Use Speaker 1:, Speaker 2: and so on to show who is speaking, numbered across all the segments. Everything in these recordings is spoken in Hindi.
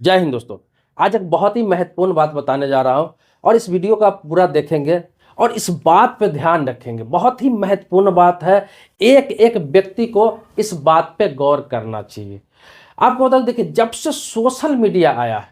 Speaker 1: जय हिंद दोस्तों। आज एक बहुत ही महत्वपूर्ण बात बताने जा रहा हूं और इस वीडियो को आप पूरा देखेंगे और इस बात पे ध्यान रखेंगे। बहुत ही महत्वपूर्ण बात है। एक एक व्यक्ति को इस बात पे गौर करना चाहिए। आपको बता देखिए, जब से सोशल मीडिया आया है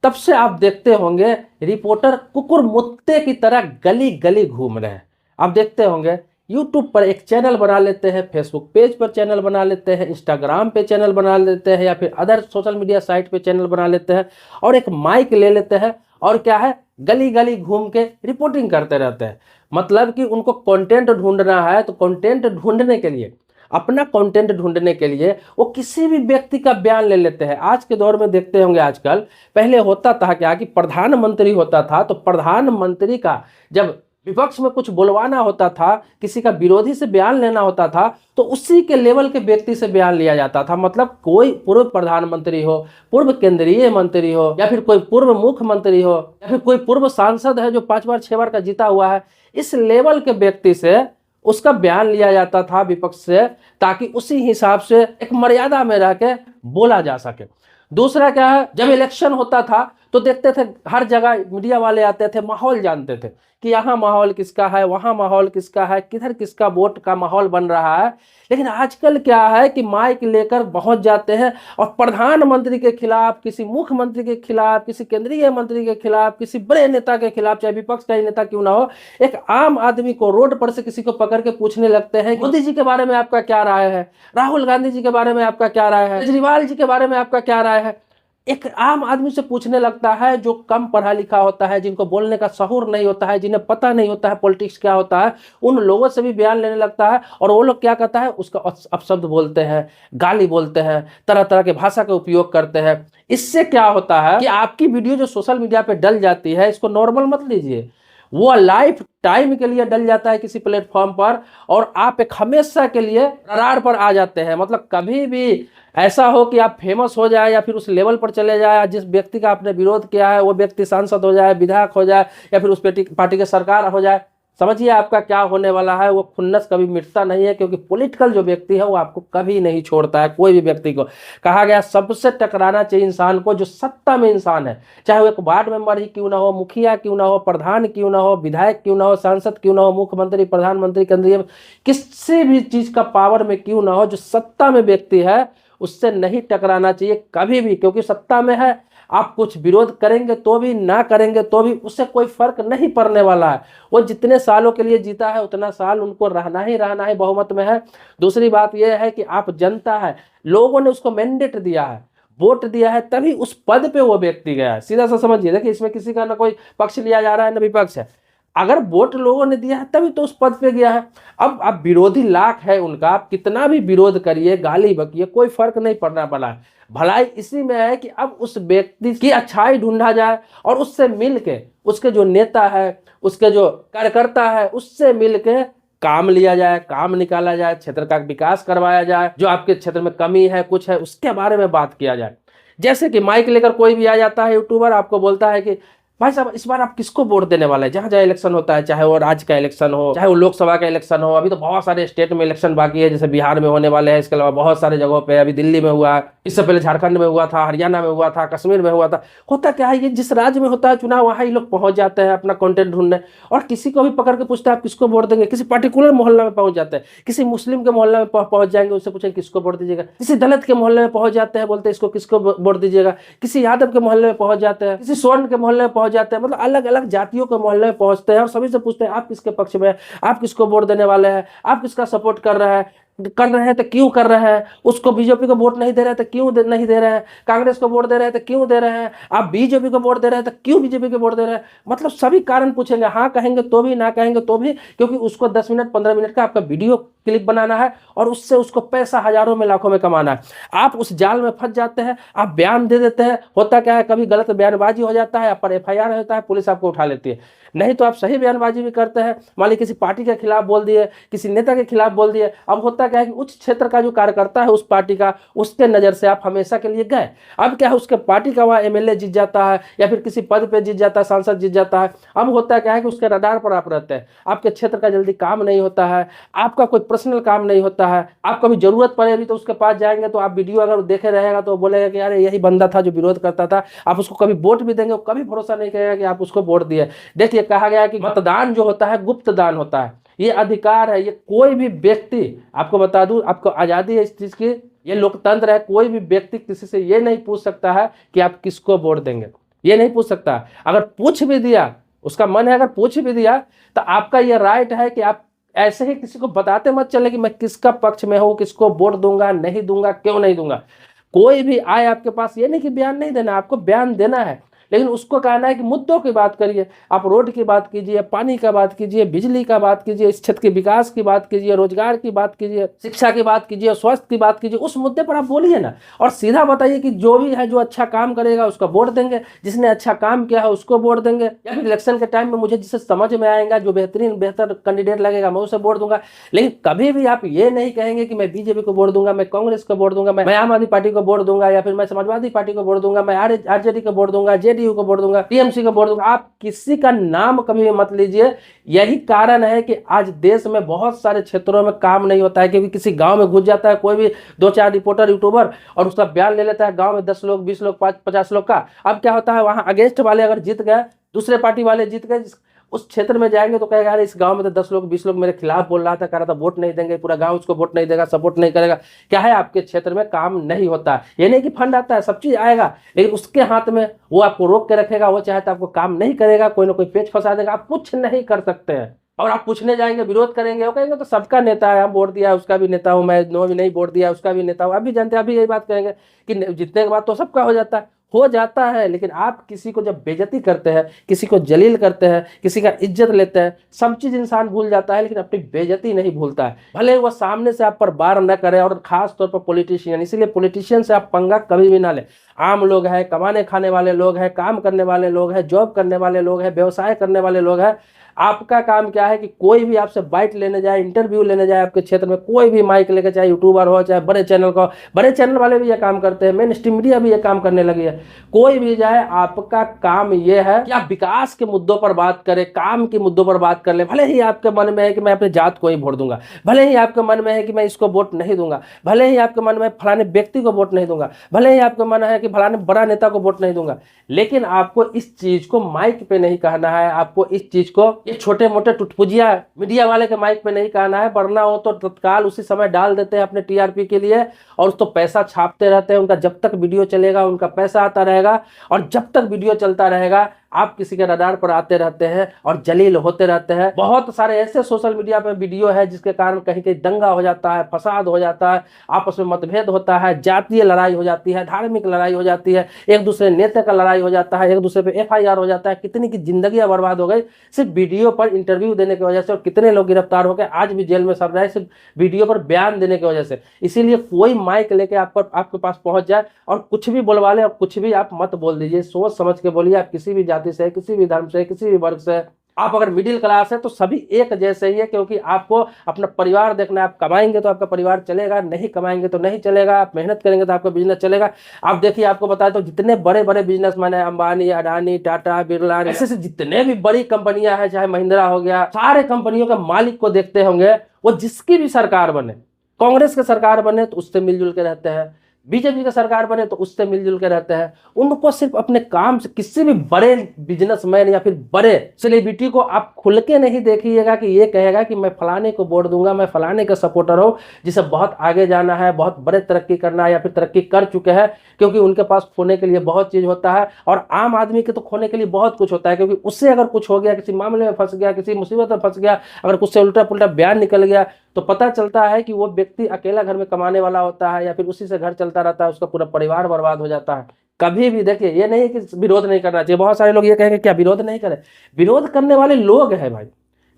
Speaker 1: तब से आप देखते होंगे रिपोर्टर कुकुर मुत्ते की तरह गली गली घूम रहे हैं। आप देखते होंगे यूट्यूब पर एक चैनल बना लेते हैं, फेसबुक पेज पर चैनल बना लेते हैं, इंस्टाग्राम पे चैनल बना लेते हैं या फिर अदर सोशल मीडिया साइट पे चैनल बना लेते हैं और एक माइक ले लेते हैं और क्या है, गली गली घूम के रिपोर्टिंग करते रहते हैं। मतलब कि उनको कंटेंट ढूंढना है तो कंटेंट ढूंढने के लिए, अपना कंटेंट ढूंढने के लिए वो किसी भी व्यक्ति का बयान ले लेते हैं। आज के दौर में देखते होंगे, आजकल पहले होता था क्या कि प्रधानमंत्री होता था तो प्रधानमंत्री का जब विपक्ष में कुछ बुलवाना होता था, किसी का विरोधी से बयान लेना होता था तो उसी के लेवल के व्यक्ति से बयान लिया जाता था। मतलब कोई पूर्व प्रधानमंत्री हो, पूर्व केंद्रीय मंत्री हो या फिर कोई पूर्व मुख्यमंत्री हो या फिर कोई पूर्व सांसद है जो 5 बार 6 बार का जीता हुआ है, इस लेवल के व्यक्ति से उसका बयान लिया जाता था विपक्ष से, ताकि उसी हिसाब से एक मर्यादा में रह के बोला जा सके। दूसरा क्या है, जब इलेक्शन होता था तो देखते थे हर जगह मीडिया वाले आते थे, माहौल जानते थे कि यहाँ माहौल किसका है, वहाँ माहौल किसका है, किधर किसका वोट का माहौल बन रहा है। लेकिन आजकल क्या है कि माइक लेकर पहुंच जाते हैं और प्रधानमंत्री के खिलाफ, किसी मुख्यमंत्री के खिलाफ, किसी केंद्रीय मंत्री के खिलाफ, किसी बड़े नेता के खिलाफ, चाहे विपक्ष का ही नेता क्यों ना हो, एक आम आदमी को रोड पर से किसी को पकड़ के पूछने लगते हैं, मोदी जी के बारे में आपका क्या राय है, राहुल गांधी जी के बारे में आपका क्या राय है, केजरीवाल जी के बारे में आपका क्या राय है। एक आम आदमी से पूछने लगता है जो कम पढ़ा लिखा होता है, जिनको बोलने का शऊर नहीं होता है, जिन्हें पता नहीं होता है पॉलिटिक्स क्या होता है, उन लोगों से भी बयान लेने लगता है। और वो लोग क्या कहता है, उसका अपशब्द बोलते हैं, गाली बोलते हैं, तरह तरह के भाषा का उपयोग करते हैं। इससे क्या होता है कि आपकी वीडियो जो सोशल मीडिया पे डल जाती है, इसको नॉर्मल मत लीजिए, वो लाइफ टाइम के लिए डल जाता है किसी प्लेटफॉर्म पर और आप एक हमेशा के लिए रडार पर आ जाते हैं। मतलब कभी भी ऐसा हो कि आप फेमस हो जाए या फिर उस लेवल पर चले जाए, जिस व्यक्ति का आपने विरोध किया है वो व्यक्ति सांसद हो जाए, विधायक हो जाए या फिर उस पार्टी की सरकार हो जाए, समझिए आपका क्या होने वाला है। वो खुन्नस कभी मिटता नहीं है, क्योंकि पॉलिटिकल जो व्यक्ति है वो आपको कभी नहीं छोड़ता है। कोई भी व्यक्ति को कहा गया सबसे टकराना चाहिए इंसान को जो सत्ता में इंसान है, चाहे वो एक वार्ड मेंबर ही क्यों ना हो, मुखिया क्यों ना हो, प्रधान क्यों ना हो, विधायक क्यों ना हो, सांसद क्यों ना हो, मुख्यमंत्री, प्रधानमंत्री, केंद्रीय, किसी भी चीज का पावर में क्यों ना हो, जो सत्ता में व्यक्ति है उससे नहीं टकराना चाहिए कभी भी। क्योंकि सत्ता में है, आप कुछ विरोध करेंगे तो भी, ना करेंगे तो भी, उससे कोई फर्क नहीं पड़ने वाला है। वो जितने सालों के लिए जीता है उतना साल उनको रहना ही बहुमत में है। दूसरी बात यह है कि आप जनता है, लोगों ने उसको मैंडेट दिया है, वोट दिया है, तभी उस पद पे वो व्यक्ति गया है। सीधा सा समझिए, देखिए इसमें किसी का ना कोई पक्ष लिया जा रहा है ना विपक्ष है। अगर वोट लोगों ने दिया है तभी तो उस पद पे गया है। अब विरोधी लाख है उनका, आप कितना भी विरोध करिए, गाली बकिए, कोई फर्क नहीं पड़ना वाला है। भलाई इसी में है कि अब उस व्यक्ति की अच्छाई ढूंढा जाए और उससे मिल के, उसके जो नेता है, उसके जो कार्यकर्ता है, उससे मिल के काम लिया जाए, काम निकाला जाए, क्षेत्र का विकास करवाया जाए, जो आपके क्षेत्र में कमी है कुछ है उसके बारे में बात किया जाए। जैसे कि माइक लेकर कोई भी आ जाता है यूट्यूबर, आपको बोलता है कि भाई साहब इस बार आप किसको वोट देने वाले हैं। जहां जहां इलेक्शन होता है, चाहे वो राज्य का इलेक्शन हो, चाहे वो लोकसभा का इलेक्शन हो, अभी तो बहुत सारे स्टेट में इलेक्शन बाकी है, जैसे बिहार में होने वाले हैं, इसके अलावा बहुत सारे जगहों पे, अभी दिल्ली में हुआ, इससे पहले झारखंड में हुआ था, हरियाणा में हुआ था, कश्मीर में हुआ था। होता क्या है, ये जिस राज्य में होता है चुनाव, वहां ही लोग पहुंच जाते हैं अपना कंटेंट ढूंढने और किसी को भी पकड़ के पूछते हैं आप किसको वोट देंगे। किसी पर्टिकुलर मोहल्ला में पहुंच जाते हैं, किसी मुस्लिम के मोहल्ले में पहुंच जाएंगे, उससे पूछेंगे किसको वोट दीजिएगा। किसी दलित के मोहल्ले में पहुंच जाते हैं, बोलते हैं इसको किसको वोट दीजिएगा। किसी यादव के मोहल्ले में पहुंच जाते हैं, किसी स्वर्ण के मोहल्ले में पहुंच जाते हैं। मतलब अलग अलग जातियों के मोहल्ले में पहुंचते हैं और सभी से पूछते हैं आप किसके पक्ष में हैं, आप किसको वोट देने वाले हैं, आप किसका सपोर्ट कर रहे हैं तो क्यों कर रहे हैं, उसको बीजेपी को वोट नहीं दे रहे हैं तो क्यों नहीं दे रहे हैं, कांग्रेस को वोट दे रहे हैं तो क्यों दे रहे हैं, आप बीजेपी को वोट दे रहे हैं तो क्यों बीजेपी को वोट दे रहे हैं। मतलब सभी कारण पूछेंगे, हाँ कहेंगे तो भी, ना कहेंगे तो भी, क्योंकि उसको 10 मिनट 15 मिनट का आपका वीडियो क्लिप बनाना है और उससे उसको पैसा हजारों में लाखों में कमाना है। आप उस जाल में फंस जाते हैं, आप बयान दे देते हैं। होता क्या है, कभी गलत बयानबाजी हो जाता है, आप पर FIR होता है, पुलिस आपको उठा लेती है। नहीं तो आप सही बयानबाजी भी करते हैं, मान लीजिए किसी पार्टी के खिलाफ बोल दिए, किसी नेता के खिलाफ बोल दिए। अब होता क्या है कि उस क्षेत्र का जो कार्यकर्ता है उस पार्टी का, उसके नज़र से आप हमेशा के लिए गए। अब क्या है, उसके पार्टी का वहाँ एमएलए जीत जाता है या फिर किसी पद पे जीत जाता है, सांसद जीत जाता है। अब होता क्या है कि उसके रडार पर आप रहते हैं, आपके क्षेत्र का जल्दी काम नहीं होता है, आपका कोई पर्सनल काम नहीं होता है, आप कभी जरूरत पड़ेगी तो उसके पास जाएंगे तो आप वीडियो अगर देखे रहेगा तो बोलेगा कि अरे यही बंदा था जो विरोध करता था। आप उसको कभी वोट भी देंगे, कभी भरोसा नहीं करेगा कि आप उसको वोट दिए। देखिए, कहा गया है कि मतदान जो होता है गुप्त दान होता है, ये अधिकार है, ये कोई भी व्यक्ति, आपको बता दूं, आपको आजादी है इस चीज की, ये लोकतंत्र है, कोई भी व्यक्ति किसी से ये नहीं पूछ सकता है कि आप किसको वोट देंगे, ये नहीं पूछ सकता। अगर पूछ भी दिया, उसका मन है अगर पूछ भी दिया, तो आपका ये राइट है कि आप ऐसे ही किसी को बताते मत चले कि मैं किसका पक्ष में हूं, किसको वोट दूंगा, नहीं दूंगा, क्यों नहीं दूंगा। कोई भी आए आपके पास, ये नहीं कि बयान नहीं देना, आपको बयान देना है, लेकिन उसको कहना है कि मुद्दों की बात करिए। आप रोड की बात कीजिए, पानी का बात कीजिए, बिजली का बात कीजिए, इस क्षेत्र के विकास की बात कीजिए, रोजगार की बात कीजिए, शिक्षा की बात कीजिए, स्वास्थ्य की बात कीजिए, उस मुद्दे पर आप बोलिए ना। और सीधा बताइए कि जो भी है, जो अच्छा काम करेगा उसका वोट देंगे, जिसने अच्छा काम किया है उसको वोट देंगे, या फिर इलेक्शन के टाइम में मुझे जिसे समझ में आएगा, जो बेहतर कैंडिडेट लगेगा, मैं उसे वोट दूंगा। लेकिन कभी भी आप ये नहीं कहेंगे कि मैं बीजेपी को वोट दूंगा, मैं कांग्रेस को वोट दूंगा, मैं आम आदमी पार्टी को वोट दूंगा, या फिर मैं समाजवादी पार्टी को वोट दूंगा, मैं आरजेडी को वोट दूंगा, जेडीयू को वोट दूंगा, टीएमसी को वोट दूंगा। आप किसी का नाम कभी भी मत लीजिए। यही कारण है कि आज देश में बहुत सारे क्षेत्रों में काम नहीं होता है, क्योंकि किसी गांव में घुस जाता है कोई भी 2-4 रिपोर्टर, यूट्यूबर, और उसका बयान ले लेता है गांव में 10 लोग, 20 लोग, 50 लोग का। अब क्या होता है, वहां अगेंस्ट वाले अगर जीत गए, दूसरे पार्टी वाले जीत गए, उस क्षेत्र में जाएंगे तो कहेगा अरे इस गांव में तो 10 लोग, 20 लोग मेरे खिलाफ बोल रहा था, कह रहा था वोट नहीं देंगे, पूरा गांव उसको वोट नहीं देगा, सपोर्ट नहीं करेगा। क्या है, आपके क्षेत्र में काम नहीं होता है। ये नहीं कि फंड आता है, सब चीज आएगा, लेकिन उसके हाथ में वो आपको रोक के रखेगा, वो चाहे तो आपको काम नहीं करेगा, कोई ना कोई पेच फंसा देगा, आप कुछ नहीं कर सकते हैं। और आप पूछने जाएंगे, विरोध करेंगे, वो कहेंगे तो सबका नेता है, हम वोट दिया उसका भी नेता हूं, मैं भी नहीं वोट दिया उसका भी नेता हूं। आप भी जानते हैं, अभी यही बात कहेंगे कि जीतने के बाद तो सबका हो जाता है। लेकिन आप किसी को जब बेइज्जती करते हैं, किसी को जलील करते हैं, किसी का इज्जत लेते हैं, सब चीज इंसान भूल जाता है, लेकिन अपनी बेइज्जती नहीं भूलता है। भले वो सामने से आप पर वार न करे, और खास तौर पर पॉलिटिशियन। इसीलिए पॉलिटिशियन से आप पंगा कभी भी ना ले। आम लोग हैं, कमाने खाने वाले लोग हैं, काम करने वाले लोग हैं, जॉब करने वाले लोग हैं, व्यवसाय करने वाले लोग हैं। आपका काम क्या है कि कोई भी आपसे बाइट लेने जाए, इंटरव्यू लेने जाए, आपके क्षेत्र में कोई भी माइक लेकर, चाहे यूट्यूबर हो, चाहे बड़े चैनल का, बड़े चैनल वाले भी ये काम करते हैं, मेन स्ट्रीम मीडिया भी ये काम करने लगी है। कोई भी जाए, आपका काम ये है कि आप विकास के मुद्दों पर बात करें, काम के मुद्दों पर बात कर ले। भले ही आपके मन में है कि मैं अपने जात को ही वोट दूंगा, भले ही आपके मन में है कि मैं इसको वोट नहीं दूंगा, भले ही आपके मन में फलाने व्यक्ति को वोट नहीं दूंगा, भले ही आपके मन है कि फलाने बड़ा नेता को वोट नहीं दूंगा, लेकिन आपको इस चीज को माइक पे नहीं कहना है। आपको इस चीज को ये छोटे मोटे टुटपुजिया मीडिया वाले के माइक पे नहीं कहना है, वरना वो तो तत्काल उसी समय डाल देते हैं अपने टीआरपी के लिए, और उस तो पैसा छापते रहते हैं। उनका जब तक वीडियो चलेगा उनका पैसा आता रहेगा, और जब तक वीडियो चलता रहेगा आप किसी के रडार पर आते रहते हैं और जलील होते रहते हैं। बहुत सारे ऐसे सोशल मीडिया पे वीडियो है जिसके कारण कहीं कहीं दंगा हो जाता है, फसाद हो जाता है, आपस में मतभेद होता है, जातीय लड़ाई हो जाती है, धार्मिक लड़ाई हो जाती है, एक दूसरे नेता का लड़ाई हो जाता है, एक दूसरे पे एफआईआर हो जाता है। कितनी की जिंदगियां बर्बाद हो गई सिर्फ वीडियो पर इंटरव्यू देने की वजह से, और कितने लोग गिरफ्तार हो गए, आज भी जेल में सड़ रहे हैं सिर्फ वीडियो पर बयान देने की वजह से। इसीलिए कोई माइक लेके आपके पास पहुंच जाए और कुछ भी बोलवा ले, और कुछ भी आप मत बोल दीजिए, सोच समझ के बोलिए। आप किसी भी जाति से, किसी भी धर्म से, किसी भी वर्ग से, आप अगर मिडिल क्लास है तो सभी एक जैसे ही है, क्योंकि आपको अपना परिवार देखना है। आप कमाएंगे तो आपका परिवार चलेगा, नहीं कमाएंगे तो नहीं चलेगा, आप मेहनत करेंगे तो आपका बिजनेस चलेगा। आप देखिए, आपको बताया तो जितने बड़े बड़े बिजनेसमैन है, अंबानी, अडानी, टाटा, बिरला, ऐसे जितने भी बड़ी कंपनियां हैं, चाहे महिंद्रा हो गया, सारे कंपनियों के मालिक को देखते होंगे, वो जिसकी भी सरकार बने, कांग्रेस की सरकार बने तो उससे मिलजुल के रहते हैं, बीजेपी की सरकार बने तो उससे मिलजुल के रहते हैं। उनको सिर्फ अपने काम से, किसी भी बड़े बिजनेसमैन या फिर बड़े सेलिब्रिटी को आप खुल के नहीं देखिएगा कि ये कहेगा कि मैं फलाने को वोट दूंगा, मैं फलाने का सपोर्टर हूं, जिसे बहुत आगे जाना है, बहुत बड़े तरक्की करना है, या फिर तरक्की कर चुके हैं। क्योंकि उनके पास खोने के लिए बहुत चीज होता है, और आम आदमी के तो खोने के लिए बहुत कुछ होता है। क्योंकि उससे अगर कुछ हो गया, किसी मामले में फंस गया, किसी मुसीबत में फंस गया, अगर कुछ से उल्टा पुल्टा बयान निकल गया, तो पता चलता है कि वो व्यक्ति अकेला घर में कमाने वाला होता है, या फिर उसी से घर चलता रहता है, उसका पूरा परिवार बर्बाद हो जाता है। कभी भी देखिए, ये नहीं है कि विरोध नहीं करना चाहिए। बहुत सारे लोग ये कहेंगे क्या विरोध नहीं करें, विरोध करने वाले लोग हैं भाई।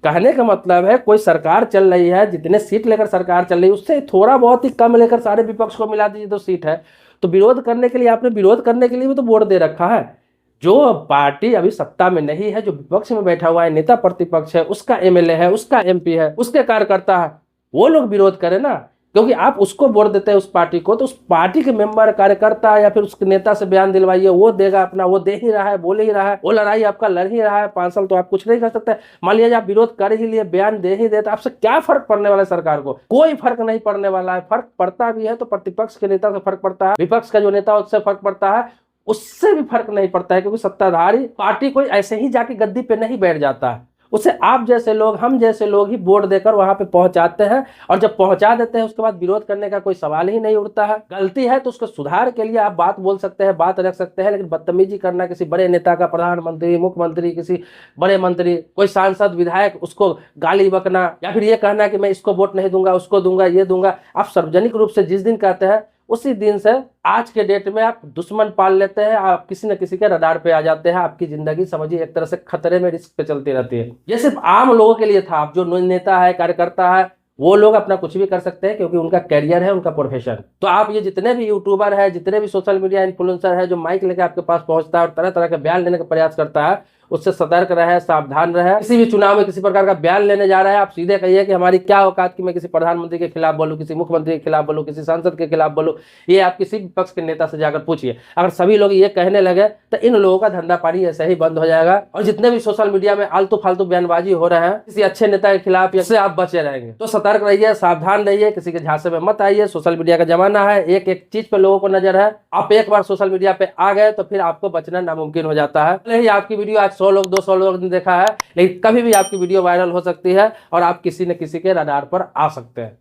Speaker 1: कहने का मतलब है, कोई सरकार चल रही है, जितने सीट लेकर सरकार चल रही है उससे थोड़ा बहुत ही कम लेकर सारे विपक्ष को मिला दीजिए तो सीट है। तो विरोध करने के लिए, आपने विरोध करने के लिए भी तो वोट दे रखा है। जो पार्टी अभी सत्ता में नहीं है, जो विपक्ष में बैठा हुआ है, नेता प्रतिपक्ष है, उसका एमएलए है, उसका एमपी है, उसके कार्यकर्ता है, वो लोग विरोध करें ना। क्योंकि आप उसको वोट देते हैं उस पार्टी को, तो उस पार्टी के मेंबर, कार्यकर्ता या फिर उसके नेता से बयान दिलवाइए, वो देगा अपना, वो दे ही रहा है, बोल ही रहा है, वो लड़ाई आपका लड़ ही रहा है 5 साल, तो आप कुछ नहीं कर सकते। मान लीजिए आप विरोध कर ही लिए, बयान दे ही दे, तो आपसे क्या फर्क पड़ने वाला है? सरकार को कोई फर्क नहीं पड़ने वाला है। फर्क पड़ता भी है तो प्रतिपक्ष के नेता से फर्क पड़ता है, विपक्ष का जो नेता उससे फर्क पड़ता है, उससे भी फर्क नहीं पड़ता है, क्योंकि सत्ताधारी पार्टी कोई ऐसे ही जाके गद्दी पे नहीं बैठ जाता है, उसे आप जैसे लोग, हम जैसे लोग ही वोट देकर वहां पे पहुंचाते हैं। और जब पहुंचा देते हैं उसके बाद विरोध करने का कोई सवाल ही नहीं उठता है। गलती है तो उसको सुधार के लिए आप बात बोल सकते हैं, बात रख सकते हैं, लेकिन बदतमीजी करना किसी बड़े नेता का, प्रधानमंत्री, मुख्यमंत्री, किसी बड़े मंत्री, कोई सांसद, विधायक, उसको गाली बकना या फिर ये कहना कि मैं इसको वोट नहीं दूंगा, उसको दूंगा, ये दूंगा, आप सार्वजनिक रूप से जिस दिन कहते हैं उसी दिन से आज के डेट में आप दुश्मन पाल लेते हैं, आप किसी न किसी के रडार पे आ जाते हैं। आपकी जिंदगी समझिए एक तरह से खतरे में, रिस्क पे चलती रहती है। ये सिर्फ आम लोगों के लिए था। आप जो नेता है, कार्यकर्ता है, वो लोग अपना कुछ भी कर सकते हैं, क्योंकि उनका कैरियर है, उनका प्रोफेशन। तो आप ये जितने भी यूट्यूबर है, जितने भी सोशल मीडिया इन्फ्लुएंसर है जो माइक लेकर आपके पास पहुंचता है और तरह तरह के बयान लेने का प्रयास करता है, उससे सतर्क रहे, सावधान रहे। किसी भी चुनाव में किसी प्रकार का बयान लेने जा रहा है, आप सीधे कहिए कि हमारी क्या औकात कि मैं किसी प्रधानमंत्री के खिलाफ बोलूं, किसी मुख्यमंत्री के खिलाफ बोलूं, किसी सांसद के खिलाफ बोलूं। ये आप किसी विपक्ष के नेता से जाकर पूछिए। अगर सभी लोग ये कहने लगे तो इन लोगों का धंधा पानी ऐसे ही बंद हो जाएगा। और जितने भी सोशल मीडिया में आलतू फालतू बयानबाजी हो रहे हैं किसी अच्छे नेता के खिलाफ, इससे आप बचे रहेंगे। तो सतर्क रहिए, सावधान रहिए, किसी के झांसे में मत आइए। सोशल मीडिया का जमाना है, एक एक चीज पे लोगों को नजर है। आप एक बार सोशल मीडिया पे आ गए तो फिर आपको बचना नामुमकिन हो जाता है। भले ही आपकी वीडियो आज 100 लोग, 200 लोग ने देखा है, लेकिन कभी भी आपकी वीडियो वायरल हो सकती है और आप किसी न किसी के रडार पर आ सकते हैं।